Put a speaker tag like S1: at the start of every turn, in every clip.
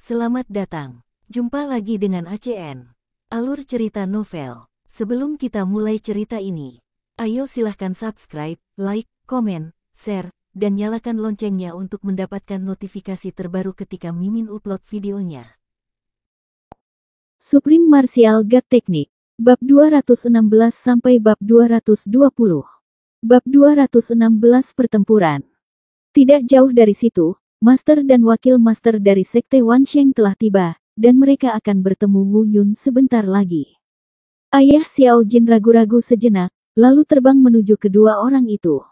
S1: Selamat datang. Jumpa lagi dengan ACN. Alur cerita novel. Sebelum kita mulai cerita ini, ayo silahkan subscribe, like, komen, share, dan nyalakan loncengnya untuk mendapatkan notifikasi terbaru ketika Mimin upload videonya.
S2: Supreme Martial God Technique. Bab 216 sampai bab 220. Bab 216 Pertempuran. Tidak jauh dari situ, Master dan Wakil Master dari Sekte Wansheng telah tiba, dan mereka akan bertemu Wu Yun sebentar lagi. Ayah Xiao Jin ragu-ragu sejenak, lalu terbang menuju kedua orang itu.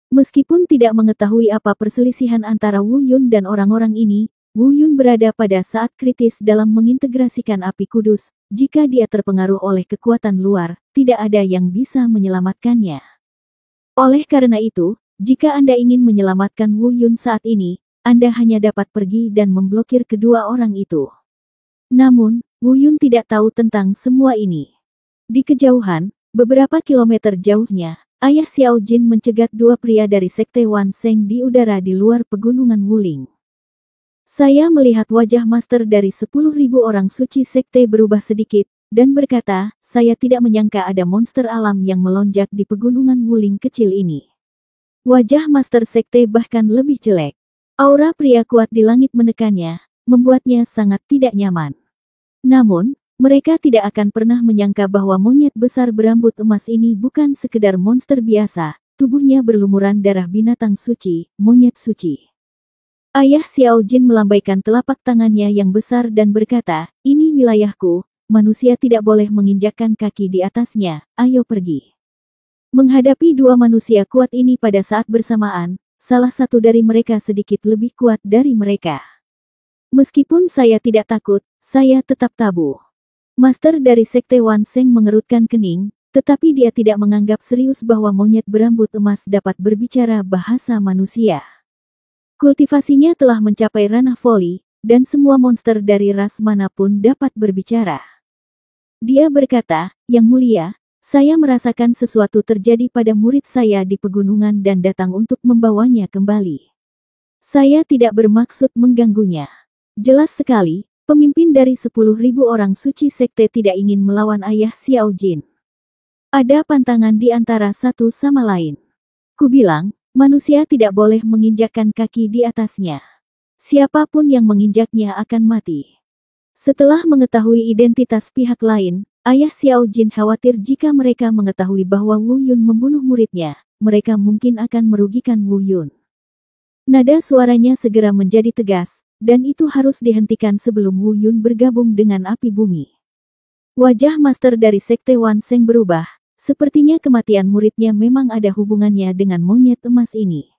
S2: Meskipun tidak mengetahui apa perselisihan antara Wu Yun dan orang-orang ini, Wu Yun berada pada saat kritis dalam mengintegrasikan api kudus. Jika dia terpengaruh oleh kekuatan luar, tidak ada yang bisa menyelamatkannya. Oleh karena itu, jika Anda ingin menyelamatkan Wu Yun saat ini, Anda hanya dapat pergi dan memblokir kedua orang itu. Namun, Wu Yun tidak tahu tentang semua ini. Di kejauhan, beberapa kilometer jauhnya, ayah Xiao Jin mencegat dua pria dari Sekte Wansheng di udara di luar pegunungan Wuling. Saya melihat wajah master dari 10.000 orang suci sekte berubah sedikit, dan berkata, saya tidak menyangka ada monster alam yang melonjak di pegunungan Wuling kecil ini. Wajah master sekte bahkan lebih jelek. Aura pria kuat di langit menekannya, membuatnya sangat tidak nyaman. Namun, mereka tidak akan pernah menyangka bahwa monyet besar berambut emas ini bukan sekedar monster biasa, tubuhnya berlumuran darah binatang suci, monyet suci. Ayah Xiao Jin melambaikan telapak tangannya yang besar dan berkata, ini wilayahku, manusia tidak boleh menginjakkan kaki di atasnya, ayo pergi. Menghadapi dua manusia kuat ini pada saat bersamaan, salah satu dari mereka sedikit lebih kuat dari mereka. Meskipun saya tidak takut, saya tetap tabu. Master dari Sekte Wansheng mengerutkan kening, tetapi dia tidak menganggap serius bahwa monyet berambut emas dapat berbicara bahasa manusia. Kultivasinya telah mencapai ranah voli, dan semua monster dari ras manapun dapat berbicara. Dia berkata, Yang Mulia, saya merasakan sesuatu terjadi pada murid saya di pegunungan dan datang untuk membawanya kembali. Saya tidak bermaksud mengganggunya. Jelas sekali, pemimpin dari 10.000 orang suci sekte tidak ingin melawan ayah Xiao Jin. Ada pantangan di antara satu sama lain. Kubilang, manusia tidak boleh menginjakkan kaki di atasnya. Siapapun yang menginjaknya akan mati. Setelah mengetahui identitas pihak lain, ayah Xiao Jin khawatir jika mereka mengetahui bahwa Wu Yun membunuh muridnya, mereka mungkin akan merugikan Wu Yun. Nada suaranya segera menjadi tegas, dan itu harus dihentikan sebelum Wu Yun bergabung dengan api bumi. Wajah master dari Sekte Wansheng berubah. Sepertinya kematian muridnya memang ada hubungannya dengan monyet emas ini.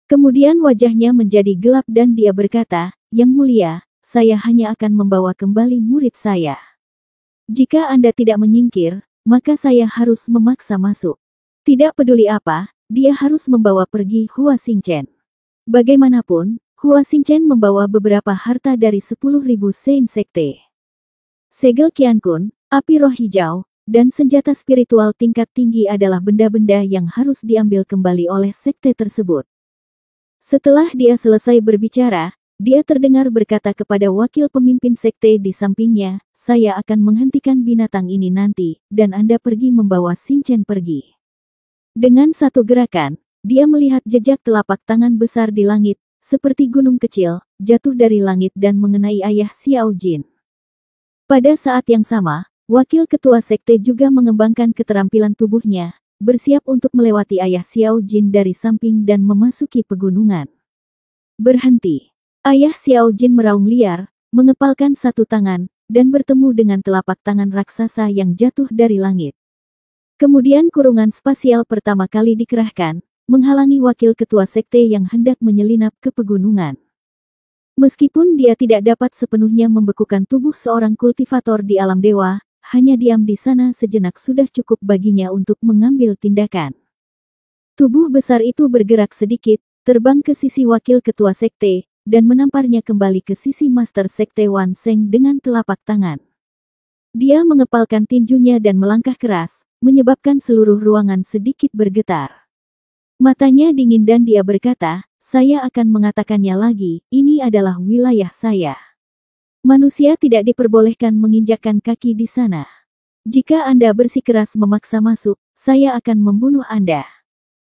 S2: Kemudian wajahnya menjadi gelap dan dia berkata, Yang Mulia, saya hanya akan membawa kembali murid saya. Jika Anda tidak menyingkir, maka saya harus memaksa masuk. Tidak peduli apa, dia harus membawa pergi Hua Xingchen. Bagaimanapun, Hua Xingchen membawa beberapa harta dari 10.000 Sein Sekte. Segel Qiankun, api roh hijau, dan senjata spiritual tingkat tinggi adalah benda-benda yang harus diambil kembali oleh sekte tersebut. Setelah dia selesai berbicara, dia terdengar berkata kepada wakil pemimpin sekte di sampingnya, saya akan menghentikan binatang ini nanti, dan Anda pergi membawa Xingchen pergi. Dengan satu gerakan, dia melihat jejak telapak tangan besar di langit, seperti gunung kecil, jatuh dari langit dan mengenai ayah Xiao Jin. Pada saat yang sama, wakil ketua sekte juga mengembangkan keterampilan tubuhnya, bersiap untuk melewati ayah Xiao Jin dari samping dan memasuki pegunungan. Berhenti. Ayah Xiao Jin meraung liar, mengepalkan satu tangan, dan bertemu dengan telapak tangan raksasa yang jatuh dari langit. Kemudian kurungan spasial pertama kali dikerahkan, menghalangi wakil ketua sekte yang hendak menyelinap ke pegunungan. Meskipun dia tidak dapat sepenuhnya membekukan tubuh seorang kultivator di alam dewa, hanya diam di sana sejenak sudah cukup baginya untuk mengambil tindakan. Tubuh besar itu bergerak sedikit, terbang ke sisi wakil ketua sekte, dan menamparnya kembali ke sisi master sekte Wansheng dengan telapak tangan. Dia mengepalkan tinjunya dan melangkah keras, menyebabkan seluruh ruangan sedikit bergetar. Matanya dingin dan dia berkata, saya akan mengatakannya lagi, ini adalah wilayah saya. Manusia tidak diperbolehkan menginjakkan kaki di sana. Jika Anda bersikeras memaksa masuk, saya akan membunuh Anda.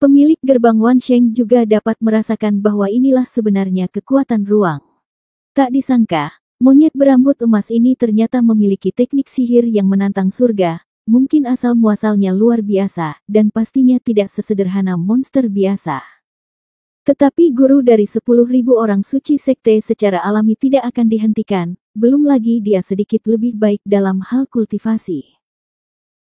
S2: Pemilik gerbang Wansheng juga dapat merasakan bahwa inilah sebenarnya kekuatan ruang. Tak disangka, monyet berambut emas ini ternyata memiliki teknik sihir yang menantang surga, mungkin asal-muasalnya luar biasa, dan pastinya tidak sesederhana monster biasa. Tetapi guru dari 10.000 orang suci sekte secara alami tidak akan dihentikan, belum lagi dia sedikit lebih baik dalam hal kultivasi.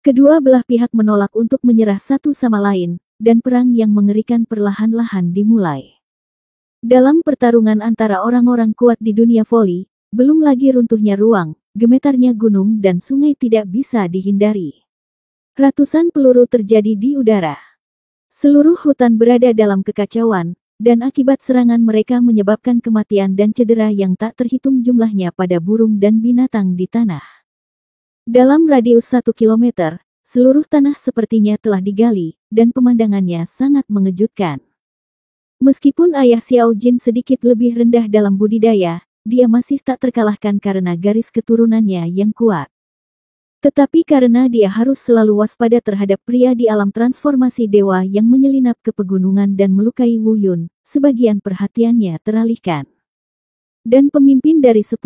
S2: Kedua belah pihak menolak untuk menyerah satu sama lain, dan perang yang mengerikan perlahan-lahan dimulai. Dalam pertarungan antara orang-orang kuat di dunia voli, belum lagi runtuhnya ruang, gemetarnya gunung dan sungai tidak bisa dihindari. Ratusan peluru terjadi di udara. Seluruh hutan berada dalam kekacauan, dan akibat serangan mereka menyebabkan kematian dan cedera yang tak terhitung jumlahnya pada burung dan binatang di tanah. Dalam radius 1 kilometer, seluruh tanah sepertinya telah digali, dan pemandangannya sangat mengejutkan. Meskipun ayah Xiao Jin sedikit lebih rendah dalam budidaya, dia masih tak terkalahkan karena garis keturunannya yang kuat. Tetapi karena dia harus selalu waspada terhadap pria di alam transformasi dewa yang menyelinap ke pegunungan dan melukai Wu Yun, sebagian perhatiannya teralihkan. Dan pemimpin dari 10.000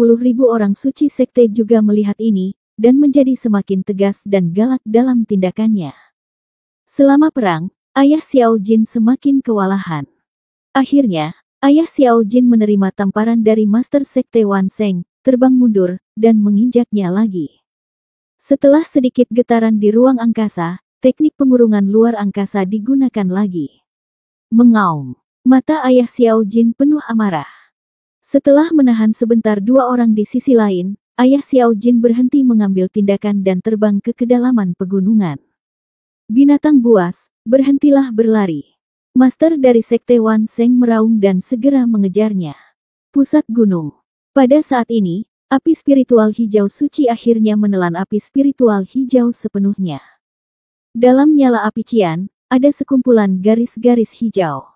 S2: orang suci sekte juga melihat ini, dan menjadi semakin tegas dan galak dalam tindakannya. Selama perang, ayah Xiao Jin semakin kewalahan. Akhirnya, ayah Xiao Jin menerima tamparan dari Master Sekte Wansheng, terbang mundur, dan menginjaknya lagi. Setelah sedikit getaran di ruang angkasa, teknik pengurungan luar angkasa digunakan lagi. Mengaum. Mata ayah Xiao Jin penuh amarah. Setelah menahan sebentar dua orang di sisi lain, ayah Xiao Jin berhenti mengambil tindakan dan terbang ke kedalaman pegunungan. Binatang buas, berhentilah berlari. Master dari Sekte Wansheng meraung dan segera mengejarnya. Pusat gunung. Pada saat ini, api spiritual hijau suci akhirnya menelan api spiritual hijau sepenuhnya. Dalam nyala api cian, ada sekumpulan garis-garis hijau.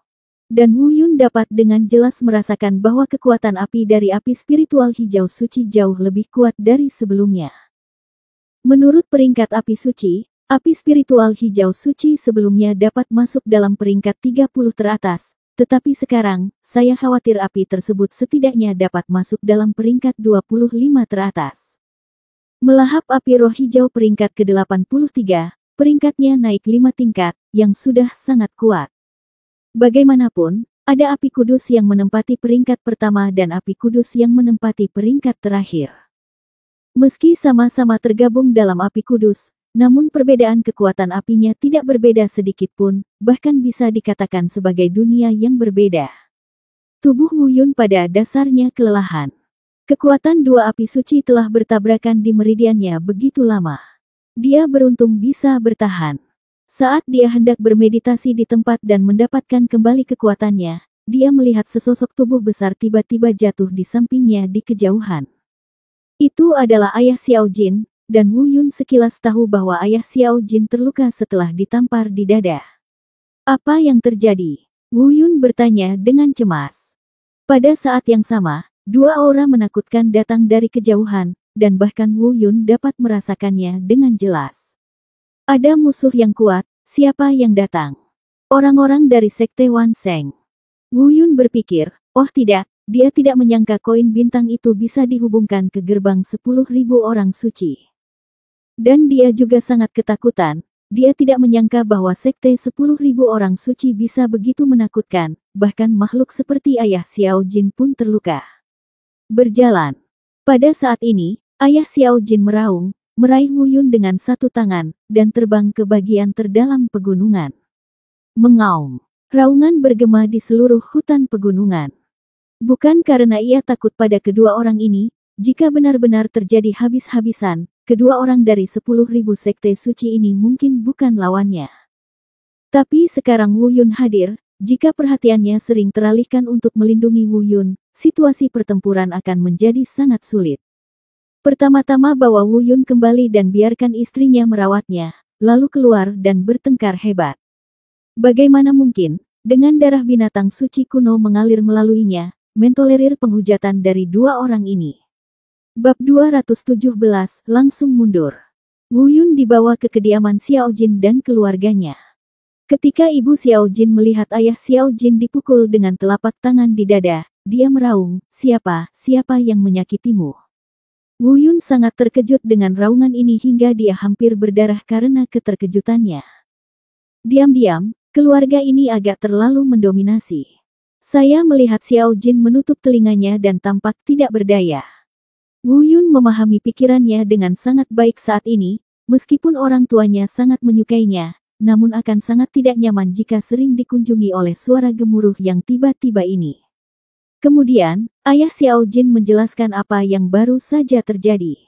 S2: Dan Wu Yun dapat dengan jelas merasakan bahwa kekuatan api dari api spiritual hijau suci jauh lebih kuat dari sebelumnya. Menurut peringkat api suci, api spiritual hijau suci sebelumnya dapat masuk dalam peringkat 30 teratas, tetapi sekarang, saya khawatir api tersebut setidaknya dapat masuk dalam peringkat 25 teratas. Melahap api roh hijau peringkat ke-83, peringkatnya naik 5 tingkat, yang sudah sangat kuat. Bagaimanapun, ada api kudus yang menempati peringkat pertama dan api kudus yang menempati peringkat terakhir. Meski sama-sama tergabung dalam api kudus, namun perbedaan kekuatan apinya tidak berbeda sedikit pun, bahkan bisa dikatakan sebagai dunia yang berbeda. Tubuh Wu Yun pada dasarnya kelelahan. Kekuatan dua api suci telah bertabrakan di meridiannya begitu lama. Dia beruntung bisa bertahan. Saat dia hendak bermeditasi di tempat dan mendapatkan kembali kekuatannya, dia melihat sesosok tubuh besar tiba-tiba jatuh di sampingnya di kejauhan. Itu adalah ayah Xiao Jin, dan Wu Yun sekilas tahu bahwa ayah Xiao Jin terluka setelah ditampar di dada. Apa yang terjadi? Wu Yun bertanya dengan cemas. Pada saat yang sama, dua aura menakutkan datang dari kejauhan, dan bahkan Wu Yun dapat merasakannya dengan jelas. Ada musuh yang kuat, siapa yang datang? Orang-orang dari Sekte Wansheng. Wu Yun berpikir, oh tidak, dia tidak menyangka koin bintang itu bisa dihubungkan ke gerbang 10.000 orang suci. Dan dia juga sangat ketakutan, dia tidak menyangka bahwa Sekte 10.000 orang suci bisa begitu menakutkan, bahkan makhluk seperti ayah Xiao Jin pun terluka. Berjalan. Pada saat ini, ayah Xiao Jin meraung, meraih Wu Yun dengan satu tangan, dan terbang ke bagian terdalam pegunungan. Mengaum. Raungan bergema di seluruh hutan pegunungan. Bukan karena ia takut pada kedua orang ini, jika benar-benar terjadi habis-habisan, kedua orang dari 10.000 sekte suci ini mungkin bukan lawannya. Tapi sekarang Wu Yun hadir, jika perhatiannya sering teralihkan untuk melindungi Wu Yun, situasi pertempuran akan menjadi sangat sulit. Pertama-tama bawa Wu Yun kembali dan biarkan istrinya merawatnya, lalu keluar dan bertengkar hebat. Bagaimana mungkin, dengan darah binatang suci kuno mengalir melaluinya, mentolerir penghujatan dari dua orang ini? Bab 217 langsung mundur. Wu Yun dibawa ke kediaman Xiao Jin dan keluarganya. Ketika ibu Xiao Jin melihat ayah Xiao Jin dipukul dengan telapak tangan di dada, dia meraung, siapa yang menyakitimu? Wu Yun sangat terkejut dengan raungan ini hingga dia hampir berdarah karena keterkejutannya. Diam-diam, keluarga ini agak terlalu mendominasi. Saya melihat Xiao Jin menutup telinganya dan tampak tidak berdaya. Wu Yun memahami pikirannya dengan sangat baik saat ini, meskipun orang tuanya sangat menyukainya, namun akan sangat tidak nyaman jika sering dikunjungi oleh suara gemuruh yang tiba-tiba ini. Kemudian, ayah Xiao Jin menjelaskan apa yang baru saja terjadi.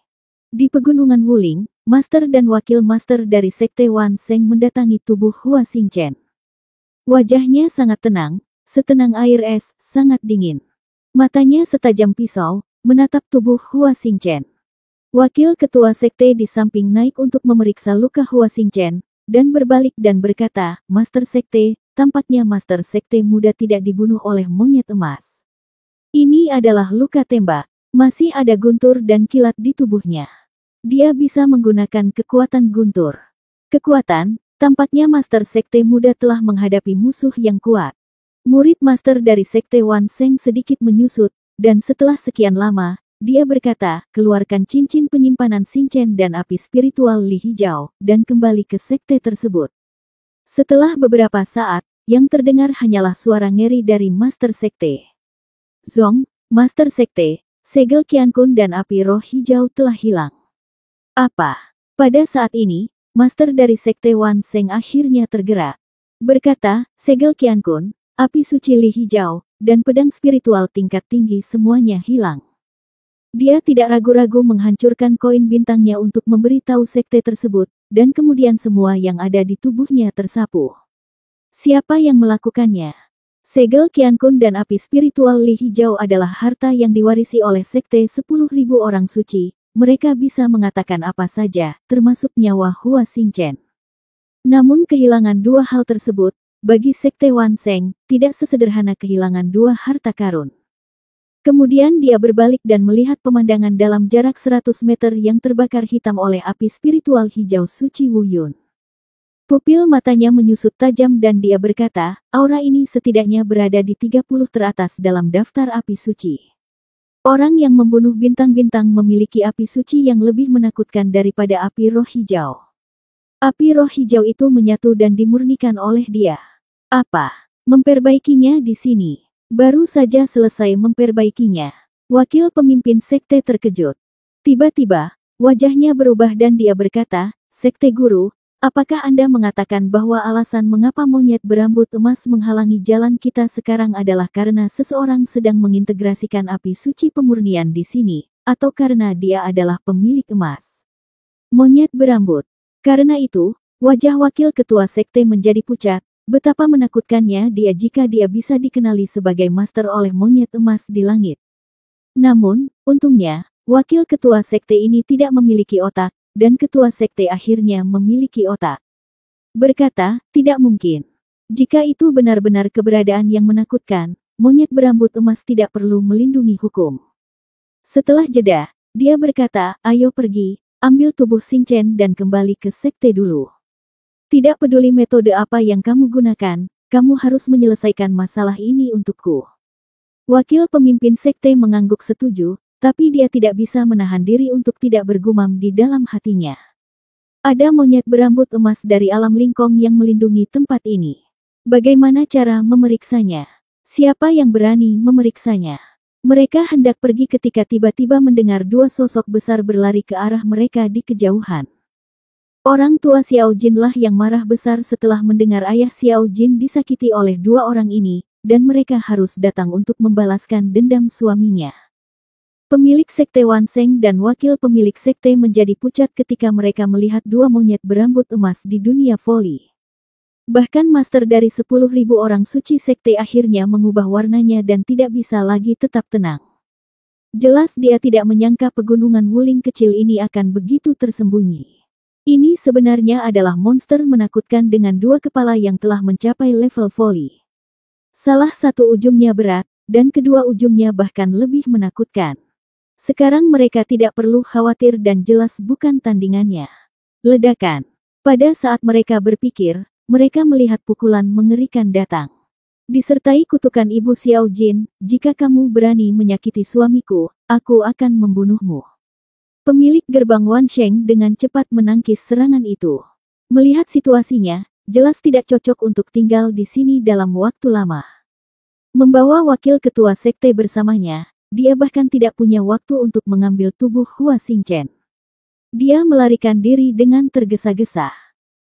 S2: Di pegunungan Wuling, master dan wakil master dari Sekte Wan Sheng mendatangi tubuh Hua Xingchen. Wajahnya sangat tenang, setenang air es, sangat dingin. Matanya setajam pisau, menatap tubuh Hua Xingchen. Wakil ketua sekte di samping naik untuk memeriksa luka Hua Xingchen, dan berbalik dan berkata, Master Sekte, tampaknya Master Sekte muda tidak dibunuh oleh monyet emas. Ini adalah luka tembak, masih ada guntur dan kilat di tubuhnya. Dia bisa menggunakan kekuatan guntur. Kekuatan, tampaknya Master Sekte muda telah menghadapi musuh yang kuat. Murid Master dari Sekte Wan Sheng sedikit menyusut, dan setelah sekian lama, dia berkata, keluarkan cincin penyimpanan Xingchen dan api spiritual Li Hijau, dan kembali ke sekte tersebut. Setelah beberapa saat, yang terdengar hanyalah suara ngeri dari Master Sekte. Zong, Master Sekte, segel Qiankun dan api roh hijau telah hilang. Apa? Pada saat ini, Master dari Sekte Wan Sheng akhirnya tergerak. Berkata, segel Qiankun, api suci Li Hijau, dan pedang spiritual tingkat tinggi semuanya hilang. Dia tidak ragu-ragu menghancurkan koin bintangnya untuk memberitahu sekte tersebut, dan kemudian semua yang ada di tubuhnya tersapu. Siapa yang melakukannya? Segel Qiankun dan api spiritual Li Hijau adalah harta yang diwarisi oleh sekte 10.000 orang suci, mereka bisa mengatakan apa saja, termasuk nyawa Hua Xingchen. Namun kehilangan dua hal tersebut, bagi Sekte Wan Sheng, tidak sesederhana kehilangan dua harta karun. Kemudian dia berbalik dan melihat pemandangan dalam jarak 100 meter yang terbakar hitam oleh api spiritual hijau suci Wu Yun. Pupil matanya menyusut tajam dan dia berkata, aura ini setidaknya berada di 30 teratas dalam daftar api suci. Orang yang membunuh bintang-bintang memiliki api suci yang lebih menakutkan daripada api roh hijau. Api roh hijau itu menyatu dan dimurnikan oleh dia. Apa? Memperbaikinya di sini. Baru saja selesai memperbaikinya. Wakil pemimpin sekte terkejut. Tiba-tiba, wajahnya berubah dan dia berkata, Sekte Guru, apakah Anda mengatakan bahwa alasan mengapa monyet berambut emas menghalangi jalan kita sekarang adalah karena seseorang sedang mengintegrasikan api suci pemurnian di sini, atau karena dia adalah pemilik emas? Monyet berambut. Karena itu, wajah wakil ketua sekte menjadi pucat. Betapa menakutkannya dia jika dia bisa dikenali sebagai master oleh monyet emas di langit. Namun, untungnya, wakil ketua sekte ini tidak memiliki otak, dan ketua sekte akhirnya memiliki otak. Berkata, tidak mungkin. Jika itu benar-benar keberadaan yang menakutkan, monyet berambut emas tidak perlu melindungi hukum. Setelah jeda, dia berkata, ayo pergi, ambil tubuh Xingchen dan kembali ke sekte dulu. Tidak peduli metode apa yang kamu gunakan, kamu harus menyelesaikan masalah ini untukku. Wakil pemimpin sekte mengangguk setuju, tapi dia tidak bisa menahan diri untuk tidak bergumam di dalam hatinya. Ada monyet berambut emas dari alam lingkong yang melindungi tempat ini. Bagaimana cara memeriksanya? Siapa yang berani memeriksanya? Mereka hendak pergi ketika tiba-tiba mendengar dua sosok besar berlari ke arah mereka di kejauhan. Orang tua Xiao Jin lah yang marah besar setelah mendengar ayah Xiao Jin disakiti oleh dua orang ini, dan mereka harus datang untuk membalaskan dendam suaminya. Pemilik sekte Wan Sheng dan wakil pemilik sekte menjadi pucat ketika mereka melihat dua monyet berambut emas di dunia voli. Bahkan master dari 10.000 orang suci sekte akhirnya mengubah warnanya dan tidak bisa lagi tetap tenang. Jelas dia tidak menyangka pegunungan Wuling kecil ini akan begitu tersembunyi. Ini sebenarnya adalah monster menakutkan dengan dua kepala yang telah mencapai level voli. Salah satu ujungnya berat, dan kedua ujungnya bahkan lebih menakutkan. Sekarang mereka tidak perlu khawatir dan jelas bukan tandingannya. Ledakan. Pada saat mereka berpikir, mereka melihat pukulan mengerikan datang. Disertai kutukan Ibu Xiao Jin, jika kamu berani menyakiti suamiku, aku akan membunuhmu. Pemilik gerbang Wan Sheng dengan cepat menangkis serangan itu. Melihat situasinya, jelas tidak cocok untuk tinggal di sini dalam waktu lama. Membawa wakil ketua sekte bersamanya, dia bahkan tidak punya waktu untuk mengambil tubuh Hua Xingchen. Dia melarikan diri dengan tergesa-gesa.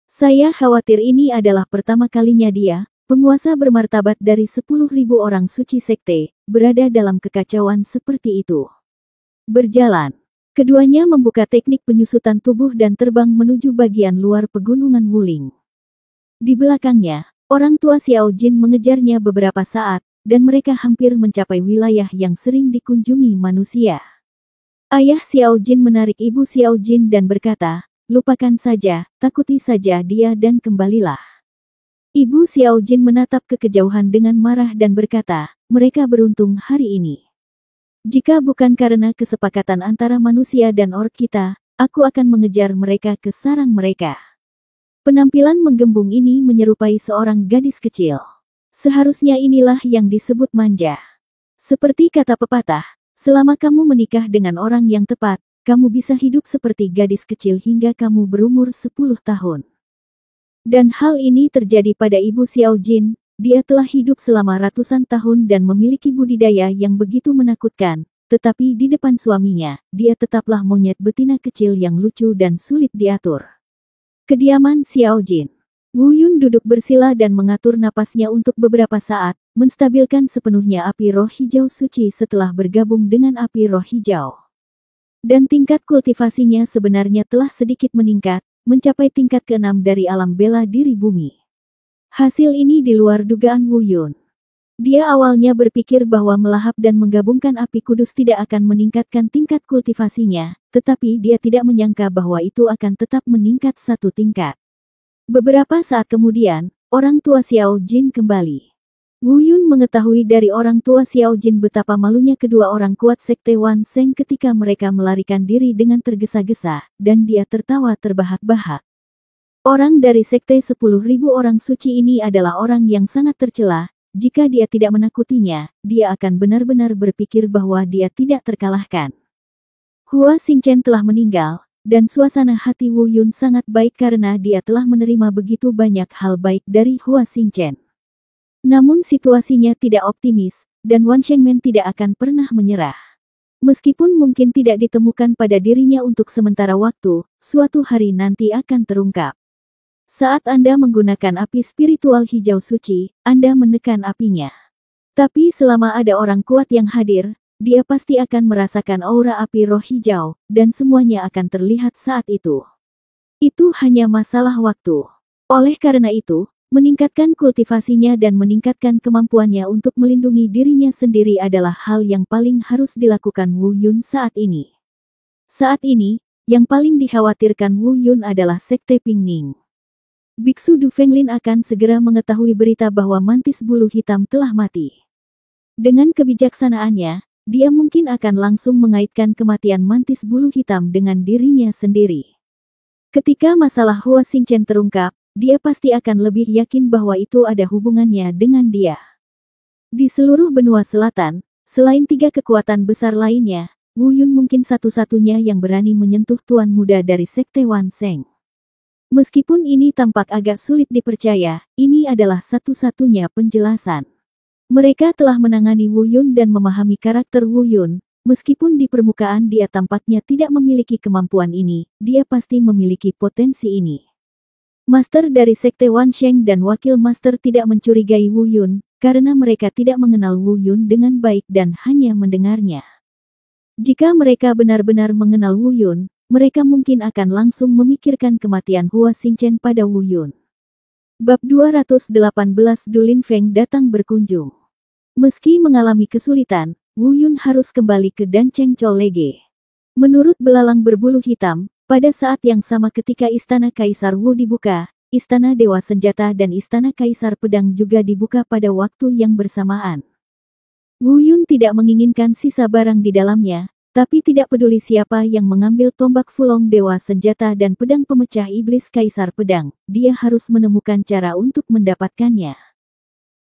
S2: Saya khawatir ini adalah pertama kalinya dia, penguasa bermartabat dari 10.000 orang suci sekte, berada dalam kekacauan seperti itu. Berjalan. Keduanya membuka teknik penyusutan tubuh dan terbang menuju bagian luar pegunungan Wuling. Di belakangnya, orang tua Xiao Jin mengejarnya beberapa saat, dan mereka hampir mencapai wilayah yang sering dikunjungi manusia. Ayah Xiao Jin menarik Ibu Xiao Jin dan berkata, "Lupakan saja, takuti saja dia dan kembalilah." Ibu Xiao Jin menatap ke kejauhan dengan marah dan berkata, "Mereka beruntung hari ini. Jika bukan karena kesepakatan antara manusia dan orc kita, aku akan mengejar mereka ke sarang mereka." Penampilan menggembung ini menyerupai seorang gadis kecil. Seharusnya inilah yang disebut manja. Seperti kata pepatah, selama kamu menikah dengan orang yang tepat, kamu bisa hidup seperti gadis kecil hingga kamu berumur 10 tahun. Dan hal ini terjadi pada Ibu Xiao Jin. Dia telah hidup selama ratusan tahun dan memiliki budidaya yang begitu menakutkan, tetapi di depan suaminya, dia tetaplah monyet betina kecil yang lucu dan sulit diatur. Kediaman Xiao Jin. Wu Yun duduk bersila dan mengatur napasnya untuk beberapa saat, menstabilkan sepenuhnya api roh hijau suci setelah bergabung dengan api roh hijau. Dan tingkat kultivasinya sebenarnya telah sedikit meningkat, mencapai tingkat ke-6 dari alam bela diri bumi. Hasil ini di luar dugaan Wu Yun. Dia awalnya berpikir bahwa melahap dan menggabungkan api kudus tidak akan meningkatkan tingkat kultivasinya, tetapi dia tidak menyangka bahwa itu akan tetap meningkat satu tingkat. Beberapa saat kemudian, orang tua Xiao Jin kembali. Wu Yun mengetahui dari orang tua Xiao Jin betapa malunya kedua orang kuat sekte Wan Sheng ketika mereka melarikan diri dengan tergesa-gesa, dan dia tertawa terbahak-bahak. Orang dari sekte 10.000 orang suci ini adalah orang yang sangat tercela. Jika dia tidak menakutinya, dia akan benar-benar berpikir bahwa dia tidak terkalahkan. Hua Xingchen telah meninggal, dan suasana hati Wu Yun sangat baik karena dia telah menerima begitu banyak hal baik dari Hua Xingchen. Namun situasinya tidak optimis, dan Wan Shengmen tidak akan pernah menyerah. Meskipun mungkin tidak ditemukan pada dirinya untuk sementara waktu, suatu hari nanti akan terungkap. Saat Anda menggunakan api spiritual hijau suci, Anda menekan apinya. Tapi selama ada orang kuat yang hadir, dia pasti akan merasakan aura api roh hijau, dan semuanya akan terlihat saat itu. Itu hanya masalah waktu. Oleh karena itu, meningkatkan kultivasinya dan meningkatkan kemampuannya untuk melindungi dirinya sendiri adalah hal yang paling harus dilakukan Wu Yun saat ini. Saat ini, yang paling dikhawatirkan Wu Yun adalah Sekte Pingning. Biksu Du Fenglin akan segera mengetahui berita bahwa mantis bulu hitam telah mati. Dengan kebijaksanaannya, dia mungkin akan langsung mengaitkan kematian mantis bulu hitam dengan dirinya sendiri. Ketika masalah Hua Xingchen terungkap, dia pasti akan lebih yakin bahwa itu ada hubungannya dengan dia. Di seluruh benua selatan, selain 3 kekuatan besar lainnya, Wu Yun mungkin satu-satunya yang berani menyentuh tuan muda dari Sekte Wan Sheng. Meskipun ini tampak agak sulit dipercaya, ini adalah satu-satunya penjelasan. Mereka telah menangani Wu Yun dan memahami karakter Wu Yun. Meskipun di permukaan dia tampaknya tidak memiliki kemampuan ini, dia pasti memiliki potensi ini. Master dari Sekte Wan Sheng dan Wakil Master tidak mencurigai Wu Yun, karena mereka tidak mengenal Wu Yun dengan baik dan hanya mendengarnya. Jika mereka benar-benar mengenal Wu Yun, mereka mungkin akan langsung memikirkan kematian Hua Xingchen pada Wu Yun. Bab 218 Du Lin Feng datang berkunjung. Meski mengalami kesulitan, Wu Yun harus kembali ke Dancheng Chol Lege. Menurut belalang berbulu hitam, pada saat yang sama ketika Istana Kaisar Wu dibuka, Istana Dewa Senjata dan Istana Kaisar Pedang juga dibuka pada waktu yang bersamaan. Wu Yun tidak menginginkan sisa barang di dalamnya, tapi tidak peduli siapa yang mengambil tombak Fulong Dewa Senjata dan pedang pemecah iblis Kaisar Pedang, dia harus menemukan cara untuk mendapatkannya.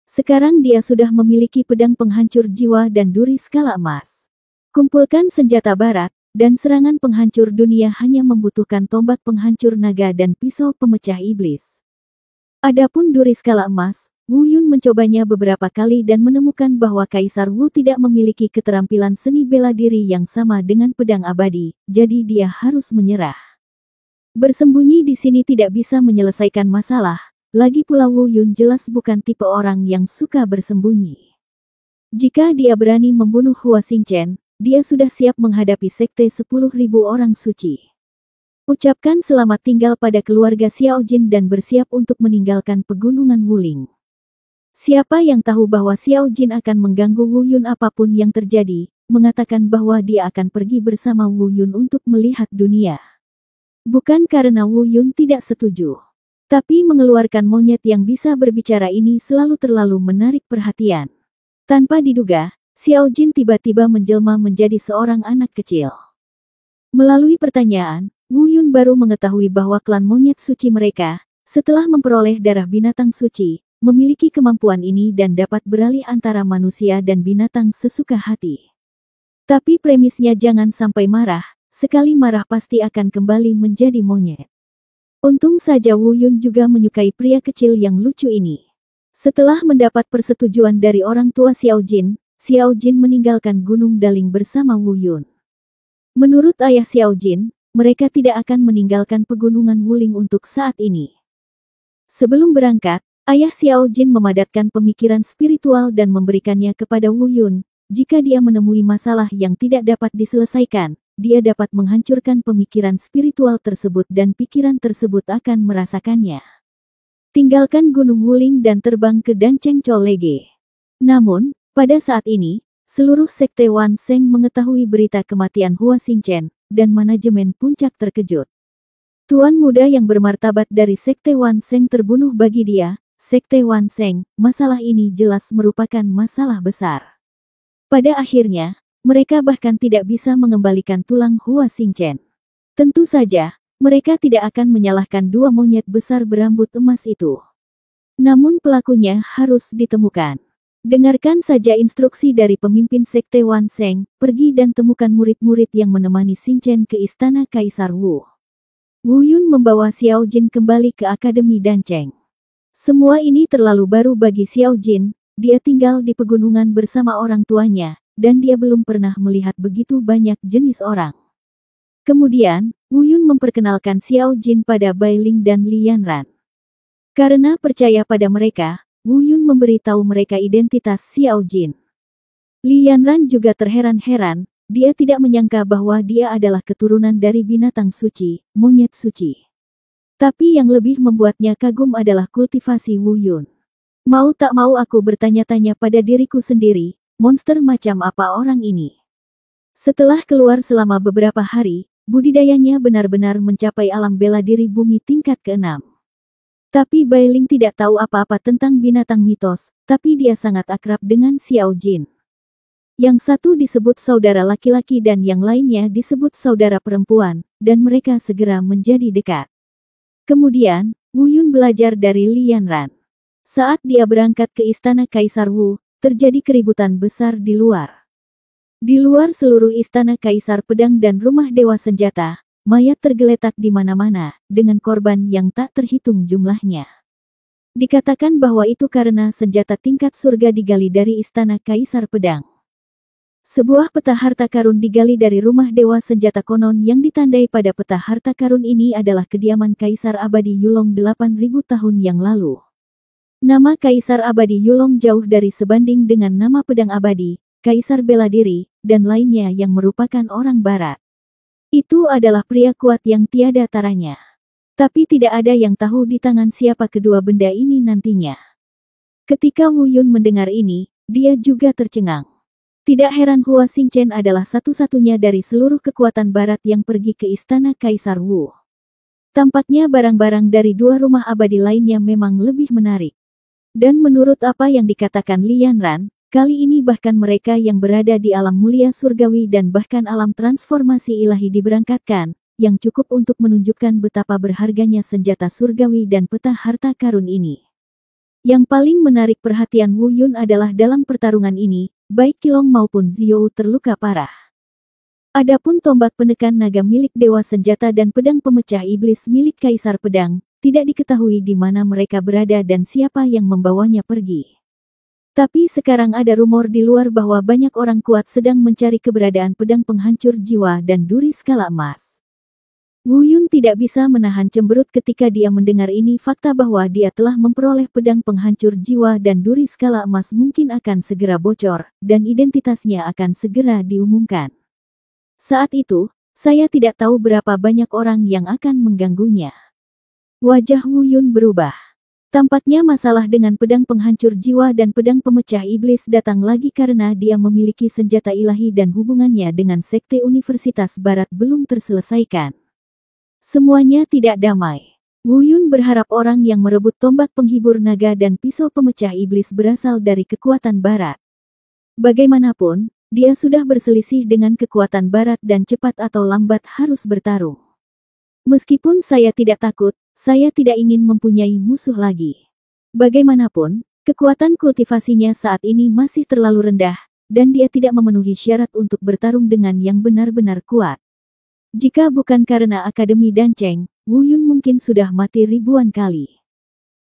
S2: Sekarang dia sudah memiliki pedang penghancur jiwa dan duri skala emas. Kumpulkan senjata barat, dan serangan penghancur dunia hanya membutuhkan tombak penghancur naga dan pisau pemecah iblis. Adapun duri skala emas, Wu Yun mencobanya beberapa kali dan menemukan bahwa Kaisar Wu tidak memiliki keterampilan seni bela diri yang sama dengan pedang abadi, jadi dia harus menyerah. Bersembunyi di sini tidak bisa menyelesaikan masalah, lagi pula Wu Yun jelas bukan tipe orang yang suka bersembunyi. Jika dia berani membunuh Hua Xingchen, dia sudah siap menghadapi sekte 10.000 orang suci. Ucapkan selamat tinggal pada keluarga Xiao Jin dan bersiap untuk meninggalkan pegunungan Wuling. Siapa yang tahu bahwa Xiao Jin akan mengganggu Wu Yun apapun yang terjadi, mengatakan bahwa dia akan pergi bersama Wu Yun untuk melihat dunia. Bukan karena Wu Yun tidak setuju. Tapi mengeluarkan monyet yang bisa berbicara ini selalu terlalu menarik perhatian. Tanpa diduga, Xiao Jin tiba-tiba menjelma menjadi seorang anak kecil. Melalui pertanyaan, Wu Yun baru mengetahui bahwa klan monyet suci mereka, setelah memperoleh darah binatang suci, memiliki kemampuan ini dan dapat beralih antara manusia dan binatang sesuka hati. Tapi premisnya jangan sampai marah, sekali marah pasti akan kembali menjadi monyet. Untung saja Wu Yun juga menyukai pria kecil yang lucu ini. Setelah mendapat persetujuan dari orang tua Xiao Jin meninggalkan Gunung Daling bersama Wu Yun. Menurut ayah Xiao Jin, mereka tidak akan meninggalkan pegunungan Wuling untuk saat ini. Sebelum berangkat, ayah Xiao Jin memadatkan pemikiran spiritual dan memberikannya kepada Wu Yun. Jika dia menemui masalah yang tidak dapat diselesaikan, dia dapat menghancurkan pemikiran spiritual tersebut dan pikiran tersebut akan merasakannya. Tinggalkan Gunung Wuling dan terbang ke Danceng Cholege. Namun, pada saat ini, seluruh sekte Wan Sheng mengetahui berita kematian Hua Xingchen, dan manajemen puncak terkejut. Tuan muda yang bermartabat dari sekte Wan Sheng terbunuh bagi dia, sekte Wan Sheng, masalah ini jelas merupakan masalah besar. Pada akhirnya, mereka bahkan tidak bisa mengembalikan tulang Hua Xingchen. Tentu saja, mereka tidak akan menyalahkan dua monyet besar berambut emas itu. Namun pelakunya harus ditemukan. Dengarkan saja instruksi dari pemimpin sekte Wan Sheng, pergi dan temukan murid-murid yang menemani Xingchen ke istana Kaisar Wu. Wu Yun membawa Xiao Jin kembali ke Akademi Danceng. Semua ini terlalu baru bagi Xiao Jin, dia tinggal di pegunungan bersama orang tuanya, dan dia belum pernah melihat begitu banyak jenis orang. Kemudian, Wu Yun memperkenalkan Xiao Jin pada Bai Ling dan Li Yanran. Karena percaya pada mereka, Wu Yun memberitahu mereka identitas Xiao Jin. Li Yanran juga terheran-heran, dia tidak menyangka bahwa dia adalah keturunan dari binatang suci, monyet suci. Tapi yang lebih membuatnya kagum adalah kultivasi Wu Yun. Mau tak mau aku bertanya-tanya pada diriku sendiri, monster macam apa orang ini? Setelah keluar selama beberapa hari, budidayanya benar-benar mencapai alam bela diri bumi tingkat ke-6. Tapi Bai Ling tidak tahu apa-apa tentang binatang mitos, tapi dia sangat akrab dengan Xiao Jin. Yang satu disebut saudara laki-laki dan yang lainnya disebut saudara perempuan, dan mereka segera menjadi dekat. Kemudian, Wu Yun belajar dari Li Yanran. Saat dia berangkat ke istana Kaisar Wu, terjadi keributan besar di luar. Di luar seluruh istana Kaisar Pedang dan rumah Dewa Senjata, mayat tergeletak di mana-mana, dengan korban yang tak terhitung jumlahnya. Dikatakan bahwa itu karena senjata tingkat surga digali dari istana Kaisar Pedang. Sebuah peta harta karun digali dari rumah Dewa Senjata konon yang ditandai pada peta harta karun ini adalah kediaman Kaisar Abadi Yulong 8.000 tahun yang lalu. Nama Kaisar Abadi Yulong jauh dari sebanding dengan nama pedang abadi, Kaisar bela diri, dan lainnya yang merupakan orang barat. Itu adalah pria kuat yang tiada taranya. Tapi tidak ada yang tahu di tangan siapa kedua benda ini nantinya. Ketika Wu Yun mendengar ini, dia juga tercengang. Tidak heran Hua Xingchen adalah satu-satunya dari seluruh kekuatan barat yang pergi ke istana Kaisar Wu. Tampaknya barang-barang dari dua rumah abadi lainnya memang lebih menarik. Dan menurut apa yang dikatakan Li Yanran, Kali ini bahkan mereka yang berada di alam mulia surgawi dan bahkan alam transformasi ilahi diberangkatkan, yang cukup untuk menunjukkan betapa berharganya senjata surgawi dan peta harta karun ini. Yang paling menarik perhatian Wu Yun adalah dalam pertarungan ini, baik Qilong maupun Ziyou terluka parah. Adapun tombak penekan naga milik Dewa Senjata dan pedang pemecah iblis milik Kaisar Pedang, tidak diketahui di mana mereka berada dan siapa yang membawanya pergi. Tapi sekarang ada rumor di luar bahwa banyak orang kuat sedang mencari keberadaan pedang penghancur jiwa dan duri skala emas. Wu Yun tidak bisa menahan cemberut ketika dia mendengar ini. Fakta bahwa dia telah memperoleh pedang penghancur jiwa dan duri skala emas mungkin akan segera bocor, dan identitasnya akan segera diumumkan. Saat itu, saya tidak tahu berapa banyak orang yang akan mengganggunya. Wajah Wu Yun berubah. Tampaknya masalah dengan pedang penghancur jiwa dan pedang pemecah iblis datang lagi karena dia memiliki senjata ilahi dan hubungannya dengan Sekte Universitas Barat belum terselesaikan. Semuanya tidak damai. Wu Yun berharap orang yang merebut tombak penghibur naga dan pisau pemecah iblis berasal dari kekuatan Barat. Bagaimanapun, dia sudah berselisih dengan kekuatan Barat dan cepat atau lambat harus bertarung. Meskipun saya tidak takut, saya tidak ingin mempunyai musuh lagi. Bagaimanapun, kekuatan kultivasinya saat ini masih terlalu rendah, dan dia tidak memenuhi syarat untuk bertarung dengan yang benar-benar kuat. Jika bukan karena Akademi Danceng, Wu Yun mungkin sudah mati ribuan kali.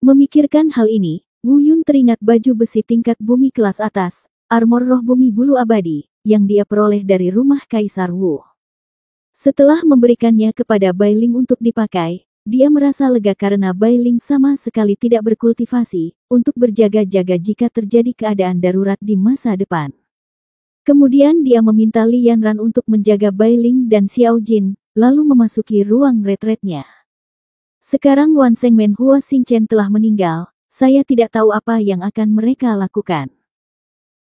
S2: Memikirkan hal ini, Wu Yun teringat baju besi tingkat bumi kelas atas, armor roh bumi bulu abadi, yang dia peroleh dari rumah Kaisar Wu. Setelah memberikannya kepada Bai Ling untuk dipakai, dia merasa lega karena Bai Ling sama sekali tidak berkultivasi, untuk berjaga-jaga jika terjadi keadaan darurat di masa depan. Kemudian dia meminta Li Yanran untuk menjaga Bai Ling dan Xiao Jin, lalu memasuki ruang retretnya. Sekarang Wan Sengmen Hua Xingchen telah meninggal, saya tidak tahu apa yang akan mereka lakukan.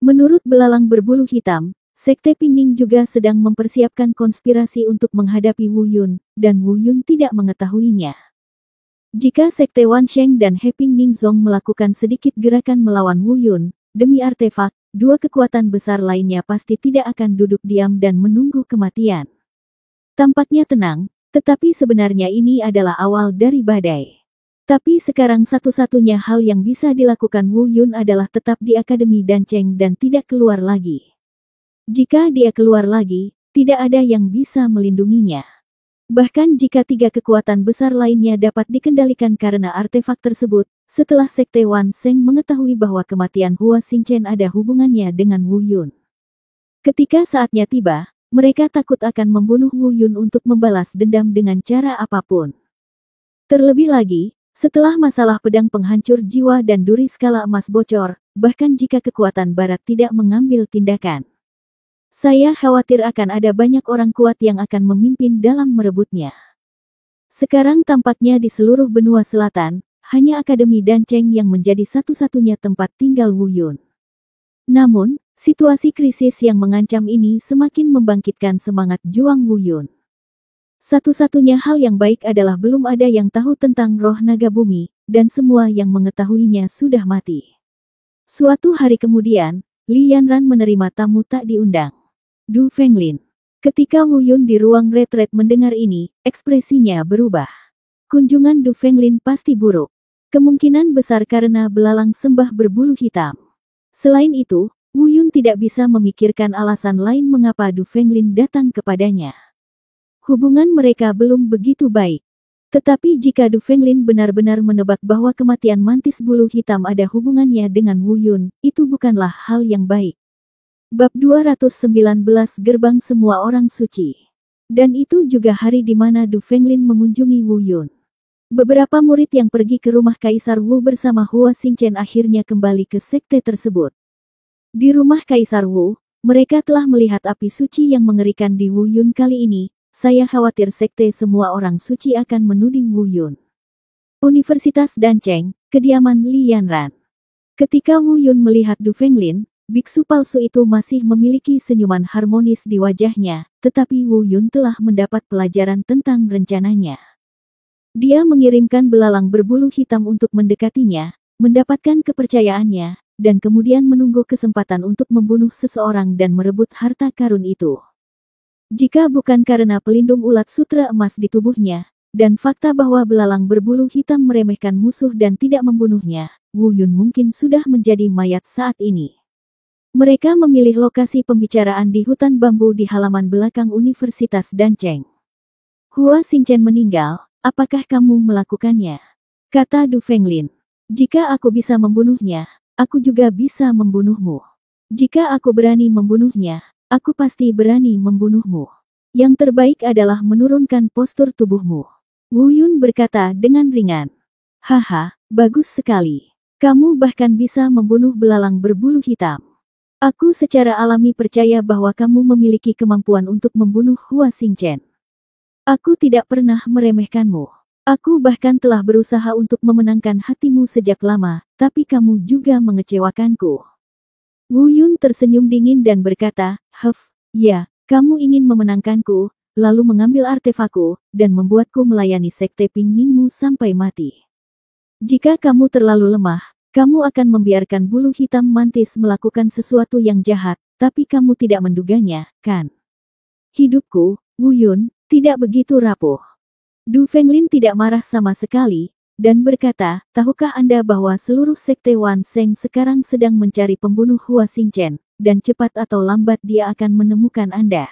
S2: Menurut belalang berbulu hitam, Sekte Pingning juga sedang mempersiapkan konspirasi untuk menghadapi Wu Yun, dan Wu Yun tidak mengetahuinya. Jika Sekte Wan Sheng dan He Pingning Zong melakukan sedikit gerakan melawan Wu Yun, demi artefak, dua kekuatan besar lainnya pasti tidak akan duduk diam dan menunggu kematian. Tampaknya tenang, tetapi sebenarnya ini adalah awal dari badai. Tapi sekarang satu-satunya hal yang bisa dilakukan Wu Yun adalah tetap di Akademi Danceng dan tidak keluar lagi. Jika dia keluar lagi, tidak ada yang bisa melindunginya. Bahkan jika tiga kekuatan besar lainnya dapat dikendalikan karena artefak tersebut, setelah Sekte Wan Sheng mengetahui bahwa kematian Hua Xingchen ada hubungannya dengan Wu Yun. Ketika saatnya tiba, mereka takut akan membunuh Wu Yun untuk membalas dendam dengan cara apapun. Terlebih lagi, setelah masalah pedang penghancur jiwa dan duri skala emas bocor, bahkan jika kekuatan Barat tidak mengambil tindakan, saya khawatir akan ada banyak orang kuat yang akan memimpin dalam merebutnya. Sekarang tampaknya di seluruh benua selatan, hanya Akademi Danceng yang menjadi satu-satunya tempat tinggal Wu Yun. Namun, situasi krisis yang mengancam ini semakin membangkitkan semangat juang Wu Yun. Satu-satunya hal yang baik adalah belum ada yang tahu tentang roh naga bumi, dan semua yang mengetahuinya sudah mati. Suatu hari kemudian, Li Yanran menerima tamu tak diundang. Du Fenglin. Ketika Wu Yun di ruang retret mendengar ini, ekspresinya berubah. Kunjungan Du Fenglin pasti buruk. Kemungkinan besar karena belalang sembah berbulu hitam. Selain itu, Wu Yun tidak bisa memikirkan alasan lain mengapa Du Fenglin datang kepadanya. Hubungan mereka belum begitu baik. Tetapi jika Du Fenglin benar-benar menebak bahwa kematian mantis bulu hitam ada hubungannya dengan Wu Yun, itu bukanlah hal yang baik. Bab 219 Gerbang Semua Orang Suci. Dan itu juga hari di mana Du Fenglin mengunjungi Wu Yun. Beberapa murid yang pergi ke rumah Kaisar Wu bersama Hua Xingchen akhirnya kembali ke sekte tersebut. Di rumah Kaisar Wu, mereka telah melihat api suci yang mengerikan di Wu Yun kali ini. Saya khawatir sekte semua orang suci akan menuding Wu Yun. Universitas Danceng, kediaman Li Yanran. Ketika Wu Yun melihat Du Fenglin, biksu palsu itu masih memiliki senyuman harmonis di wajahnya, tetapi Wu Yun telah mendapat pelajaran tentang rencananya. Dia mengirimkan belalang berbulu hitam untuk mendekatinya, mendapatkan kepercayaannya, dan kemudian menunggu kesempatan untuk membunuh seseorang dan merebut harta karun itu. Jika bukan karena pelindung ulat sutra emas di tubuhnya, dan fakta bahwa belalang berbulu hitam meremehkan musuh dan tidak membunuhnya, Wu Yun mungkin sudah menjadi mayat saat ini. Mereka memilih lokasi pembicaraan di hutan bambu di halaman belakang Universitas Dancheng. Hua Xingchen meninggal, apakah kamu melakukannya? Kata Du Fenglin. Jika aku bisa membunuhnya, aku juga bisa membunuhmu. Jika aku berani membunuhnya, aku pasti berani membunuhmu. Yang terbaik adalah menurunkan postur tubuhmu. Wu Yun berkata dengan ringan. Haha, bagus sekali. Kamu bahkan bisa membunuh belalang berbulu hitam. Aku secara alami percaya bahwa kamu memiliki kemampuan untuk membunuh Hua Xingchen. Aku tidak pernah meremehkanmu. Aku bahkan telah berusaha untuk memenangkan hatimu sejak lama, tapi kamu juga mengecewakanku. Wu Yun tersenyum dingin dan berkata, ya, kamu ingin memenangkanku, lalu mengambil artefakku, dan membuatku melayani sekte Pingningmu sampai mati. Jika kamu terlalu lemah, kamu akan membiarkan bulu hitam mantis melakukan sesuatu yang jahat, tapi kamu tidak menduganya, kan? Hidupku, Wu Yun, tidak begitu rapuh. Du Fenglin tidak marah sama sekali, dan berkata, tahukah Anda bahwa seluruh sekte Wan Sheng sekarang sedang mencari pembunuh Hua Xingchen, dan cepat atau lambat dia akan menemukan Anda.